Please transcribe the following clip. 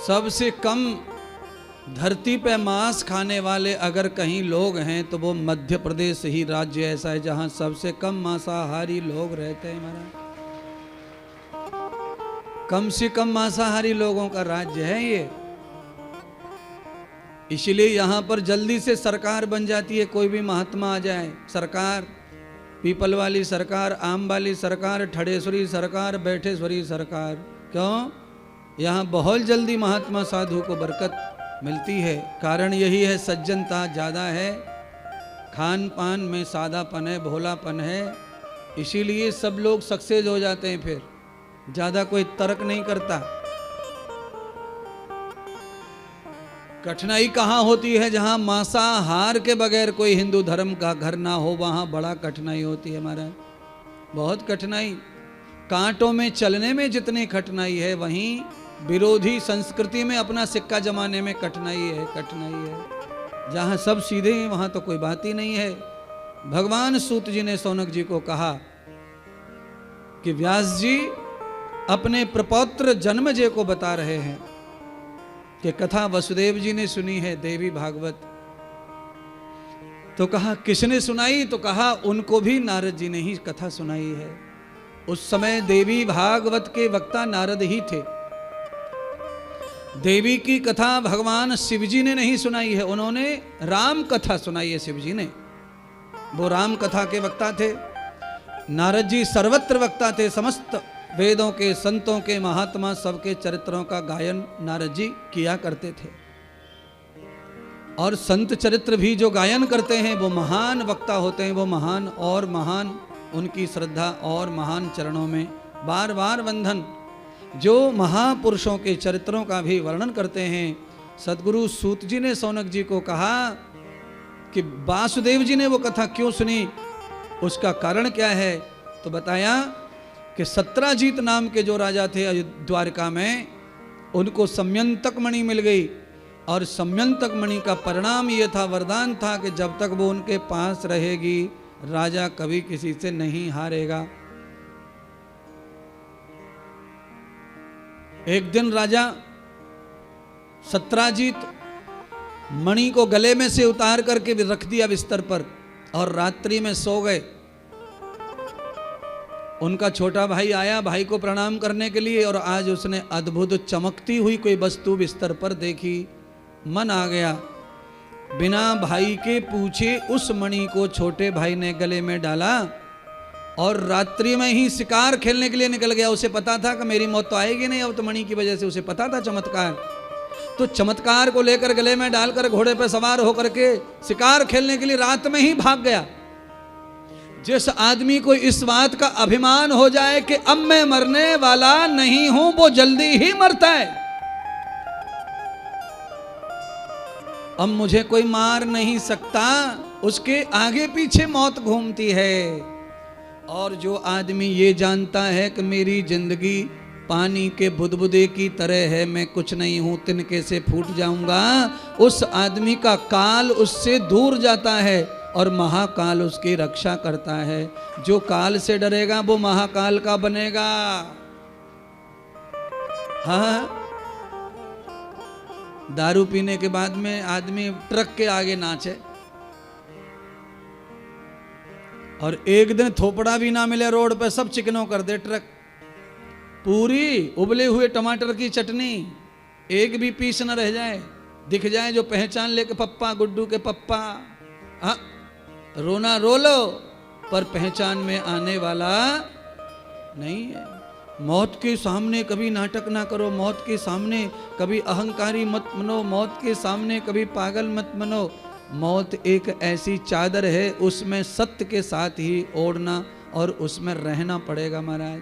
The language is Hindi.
सबसे कम धरती पे मांस खाने वाले अगर कहीं लोग हैं तो वो मध्य प्रदेश ही राज्य ऐसा है जहां सबसे कम मांसाहारी लोग रहते हैं। महाराज, कम से कम मांसाहारी लोगों का राज्य है ये। इसलिए यहां पर जल्दी से सरकार बन जाती है। कोई भी महात्मा आ जाए, सरकार, पीपल वाली सरकार, आम वाली सरकार, ठड़ेश्वरी सरकार, बैठेश्वरी सरकार। क्यों? यहाँ बहुत जल्दी महात्मा साधु को बरकत मिलती है। कारण यही है, सज्जनता ज़्यादा है, खान पान में सादापन है, भोलापन है। इसीलिए सब लोग सक्सेस हो जाते हैं। फिर ज़्यादा कोई तर्क नहीं करता। कठिनाई कहाँ होती है? जहाँ मांसाहार के बगैर कोई हिंदू धर्म का घर ना हो, वहाँ बड़ा कठिनाई होती है। हमारा बहुत कठिनाई। कांटों में चलने में जितनी कठिनाई है, वहीं विरोधी संस्कृति में अपना सिक्का जमाने में कठिनाई है। जहाँ सब सीधे हैं वहाँ तो कोई बात ही नहीं है। भगवान सूत जी ने शौनक जी को कहा कि व्यास जी अपने प्रपौत्र जन्मजय को बता रहे हैं कि कथा वसुदेव जी ने सुनी है, देवी भागवत। तो कहा किसने सुनाई? तो कहा उनको भी नारद जी ने ही कथा सुनाई है। उस समय देवी भागवत के वक्ता नारद ही थे। देवी की कथा भगवान शिव जी ने नहीं सुनाई है, उन्होंने राम कथा सुनाई है। शिव जी ने, वो राम कथा के वक्ता थे। नारद जी सर्वत्र वक्ता थे। समस्त वेदों के, संतों के, महात्मा सबके चरित्रों का गायन नारद जी किया करते थे। और संत चरित्र भी जो गायन करते हैं वो महान वक्ता होते हैं। वो महान और महान, उनकी श्रद्धा और महान चरणों में बार बार वंदन। जो महापुरुषों के चरित्रों का भी वर्णन करते हैं। सदगुरु सूत जी ने शौनक जी को कहा कि वासुदेव जी ने वो कथा क्यों सुनी, उसका कारण क्या है? तो बताया कि सत्राजीत नाम के जो राजा थे द्वारका में, उनको सम्यंतक मणि मिल गई। और सम्यंतक मणि का परिणाम ये था, वरदान था कि जब तक वो उनके पास रहेगी राजा कभी किसी से नहीं हारेगा। एक दिन राजा सत्राजीत मणि को गले में से उतार करके रख दिया बिस्तर पर और रात्रि में सो गए। उनका छोटा भाई आया भाई को प्रणाम करने के लिए, और आज उसने अद्भुत चमकती हुई कोई वस्तु बिस्तर पर देखी। मन आ गया, बिना भाई के पूछे उस मणि को छोटे भाई ने गले में डाला और रात्रि में ही शिकार खेलने के लिए निकल गया। उसे पता था कि मेरी मौत तो आएगी नहीं, अब तो मणि की वजह से उसे पता था चमत्कार। तो चमत्कार को लेकर गले में डालकर घोड़े पर सवार होकर के शिकार खेलने के लिए रात में ही भाग गया। जिस आदमी को इस बात का अभिमान हो जाए कि अब मैं मरने वाला नहीं हूं, वो जल्दी ही मरता है। अब मुझे कोई मार नहीं सकता, उसके आगे पीछे मौत घूमती है। और जो आदमी ये जानता है कि मेरी जिंदगी पानी के बुदबुदे की तरह है, मैं कुछ नहीं हूं, तिनके से फूट जाऊंगा, उस आदमी का काल उससे दूर जाता है और महाकाल उसकी रक्षा करता है। जो काल से डरेगा वो महाकाल का बनेगा। हाँ, दारू पीने के बाद में आदमी ट्रक के आगे नाचे और एक दिन थोपड़ा भी ना मिले रोड पे, सब चिकनों कर दे ट्रक। पूरी उबले हुए टमाटर की चटनी, एक भी पीस न रह जाए। दिख जाए जो पहचान ले के पप्पा, गुड्डू के पप्पा। हाँ, रोना रो लो, पर पहचान में आने वाला नहीं है। मौत के सामने कभी नाटक ना करो, मौत के सामने कभी अहंकारी मत बनो, मौत के सामने कभी पागल मत बनो। मौत एक ऐसी चादर है, उसमें सत्य के साथ ही ओढ़ना और उसमें रहना पड़ेगा महाराज।